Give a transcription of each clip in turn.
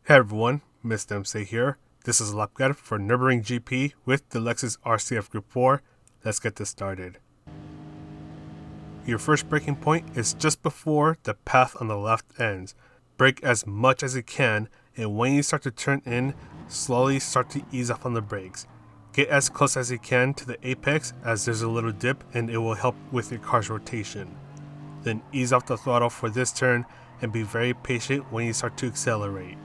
Hey everyone, Mr. MC here. This is a lap guide for Nurburgring GP with the Lexus RCF Group 4. Let's get this started. Your first braking point is just before the path on the left ends. Brake as much as you can, and when you start to turn in, slowly start to ease off on the brakes. Get as close as you can to the apex as there's a little dip and it will help with your car's rotation. Then ease off the throttle for this turn and be very patient when you start to accelerate.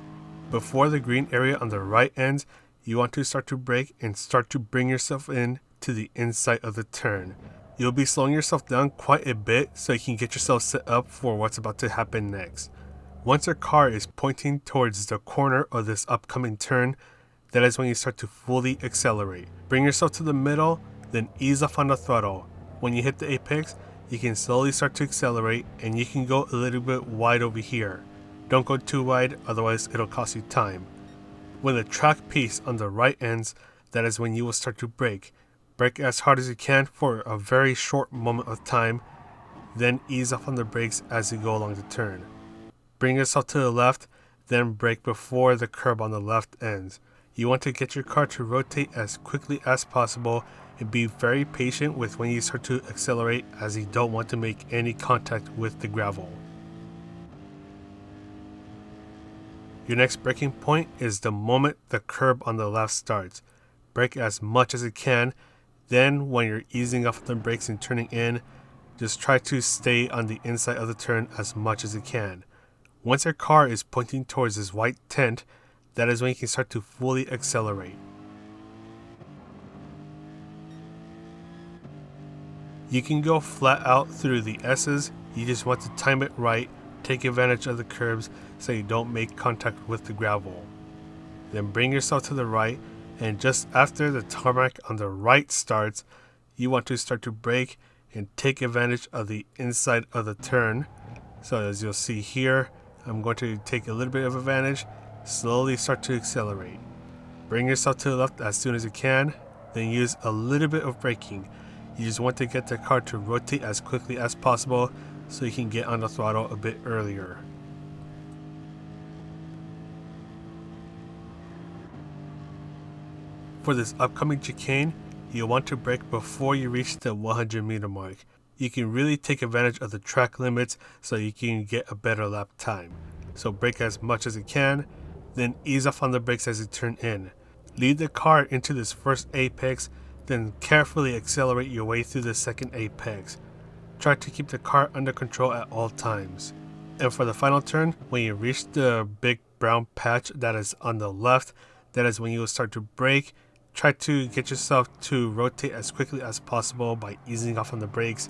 Before the green area on the right ends, you want to start to brake and start to bring yourself in to the inside of the turn. You'll be slowing yourself down quite a bit so you can get yourself set up for what's about to happen next. Once your car is pointing towards the corner of this upcoming turn, that is when you start to fully accelerate. Bring yourself to the middle, then ease off on the throttle. When you hit the apex, you can slowly start to accelerate and you can go a little bit wide over here. Don't go too wide, otherwise it'll cost you time. When the track piece on the right ends, that is when you will start to brake. Brake as hard as you can for a very short moment of time, then ease off on the brakes as you go along the turn. Bring yourself to the left, then brake before the curb on the left ends. You want to get your car to rotate as quickly as possible and be very patient with when you start to accelerate, as you don't want to make any contact with the gravel. Your next braking point is the moment the curb on the left starts. Brake as much as you can, then when you're easing off the brakes and turning in, just try to stay on the inside of the turn as much as you can. Once your car is pointing towards this white tent, that is when you can start to fully accelerate. You can go flat out through the S's, you just want to time it right, take advantage of the curbs so you don't make contact with the gravel. Then bring yourself to the right, and just after the tarmac on the right starts, you want to start to brake and take advantage of the inside of the turn. So as you'll see here, I'm going to take a little bit of advantage, slowly start to accelerate. Bring yourself to the left as soon as you can, then use a little bit of braking. You just want to get the car to rotate as quickly as possible so you can get on the throttle a bit earlier. For this upcoming chicane, you'll want to brake before you reach the 100 meter mark. You can really take advantage of the track limits so you can get a better lap time. So brake as much as you can, then ease off on the brakes as you turn in. Lead the car into this first apex, then carefully accelerate your way through the second apex. Try to keep the car under control at all times. And for the final turn, when you reach the big brown patch that is on the left, that is when you will start to brake. Try to get yourself to rotate as quickly as possible by easing off on the brakes,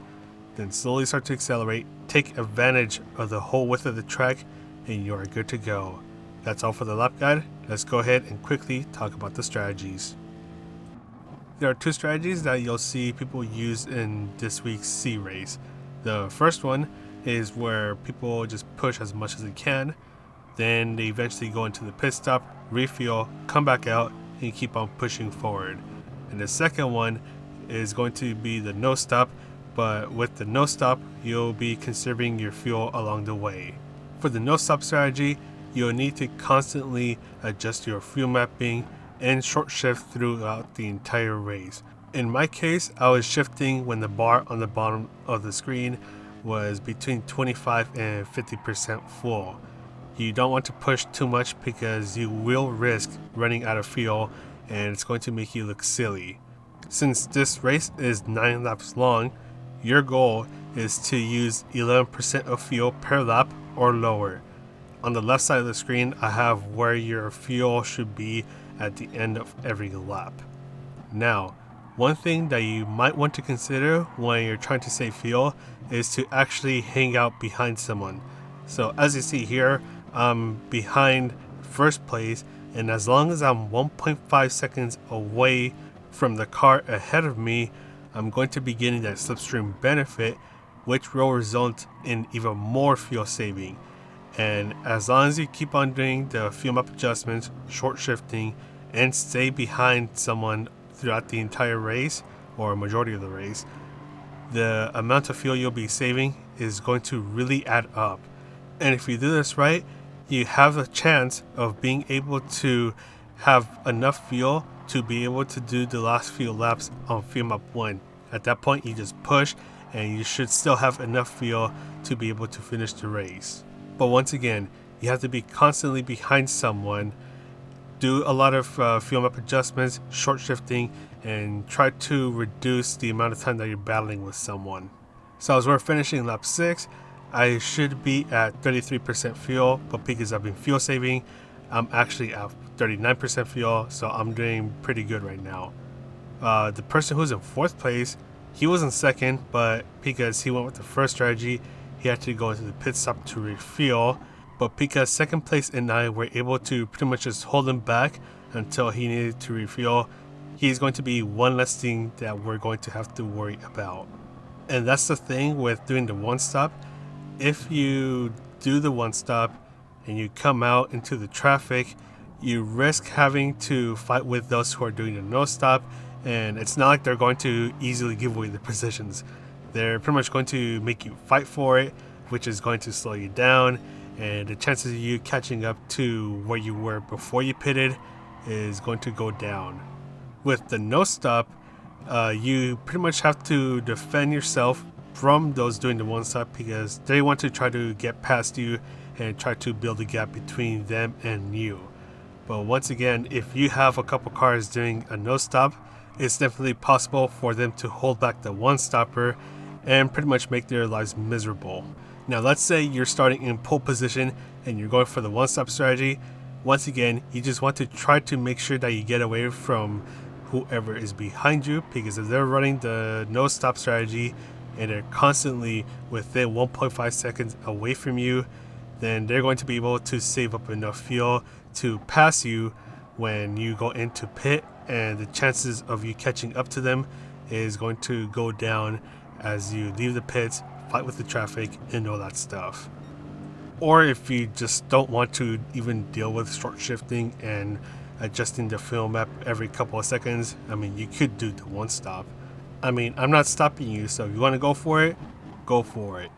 then slowly start to accelerate, take advantage of the whole width of the track, and you are good to go. That's all for the lap guide. Let's go ahead and quickly talk about the strategies. There are two strategies that you'll see people use in this week's C race. The first one is where people just push as much as they can, then they eventually go into the pit stop, refuel, come back out, and keep on pushing forward. And the second one is going to be the no stop, but with the no stop, you'll be conserving your fuel along the way. For the no stop strategy, you'll need to constantly adjust your fuel mapping and short shift throughout the entire race. In my case, I was shifting when the bar on the bottom of the screen was between 25 and 50% full. You don't want to push too much because you will risk running out of fuel and it's going to make you look silly. Since this race is 9 laps long, your goal is to use 11% of fuel per lap or lower. On the left side of the screen, I have where your fuel should be at the end of every lap. Now, one thing that you might want to consider when you're trying to save fuel is to actually hang out behind someone. So as you see here, I'm behind first place, and as long as I'm 1.5 seconds away from the car ahead of me, I'm going to be getting that slipstream benefit, which will result in even more fuel saving. And as long as you keep on doing the fuel map adjustments, short shifting, and stay behind someone throughout the entire race, or a majority of the race, the amount of fuel you'll be saving is going to really add up. And if you do this right, you have a chance of being able to have enough fuel to be able to do the last few laps on fuel map 1. At that point, you just push and you should still have enough fuel to be able to finish the race. But once again, you have to be constantly behind someone, do a lot of fuel map adjustments, short shifting, and try to reduce the amount of time that you're battling with someone. So as we're finishing lap 6, I should be at 33% fuel, but because I've been fuel saving, I'm actually at 39% fuel, so I'm doing pretty good right now. The person who's in 4th place, he was in 2nd, but because he went with the first strategy, he had to go into the pit stop to refuel. But because 2nd place and I were able to pretty much just hold him back until he needed to refuel, he's going to be one less thing that we're going to have to worry about. And that's the thing with doing the one stop. If you do the one stop and you come out into the traffic, you risk having to fight with those who are doing the no stop, and it's not like they're going to easily give away their positions. They're pretty much going to make you fight for it, which is going to slow you down, and the chances of you catching up to where you were before you pitted is going to go down. With the no stop, you pretty much have to defend yourself from those doing the one stop because they want to try to get past you and try to build a gap between them and you. But once again, if you have a couple cars doing a no stop, it's definitely possible for them to hold back the one stopper and pretty much make their lives miserable. Now let's say you're starting in pole position and you're going for the one stop strategy. Once again, you just want to try to make sure that you get away from whoever is behind you, because if they're running the no stop strategy and they're constantly within 1.5 seconds away from you, then they're going to be able to save up enough fuel to pass you when you go into pit, and the chances of you catching up to them is going to go down as you leave the pits, fight with the traffic, and all that stuff. Or if you just don't want to even deal with short shifting and adjusting the fuel map every couple of seconds, I mean, you could do the one stop. I mean, I'm not stopping you, so if you want to go for it, go for it.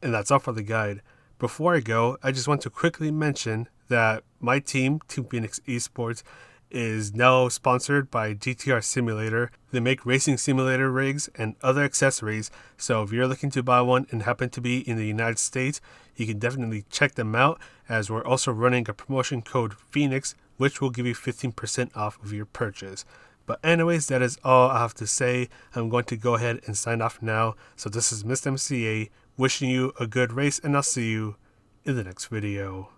And that's all for the guide. Before I go, I just want to quickly mention that my team, Team Phoenix Esports, is now sponsored by GTR Simulator. They make racing simulator rigs and other accessories, so if you're looking to buy one and happen to be in the United States, you can definitely check them out, as we're also running a promotion code Phoenix, which will give you 15% off of your purchase. But anyways, that is all I have to say. I'm going to go ahead and sign off now. So this is Mr. MCA wishing you a good race, and I'll see you in the next video.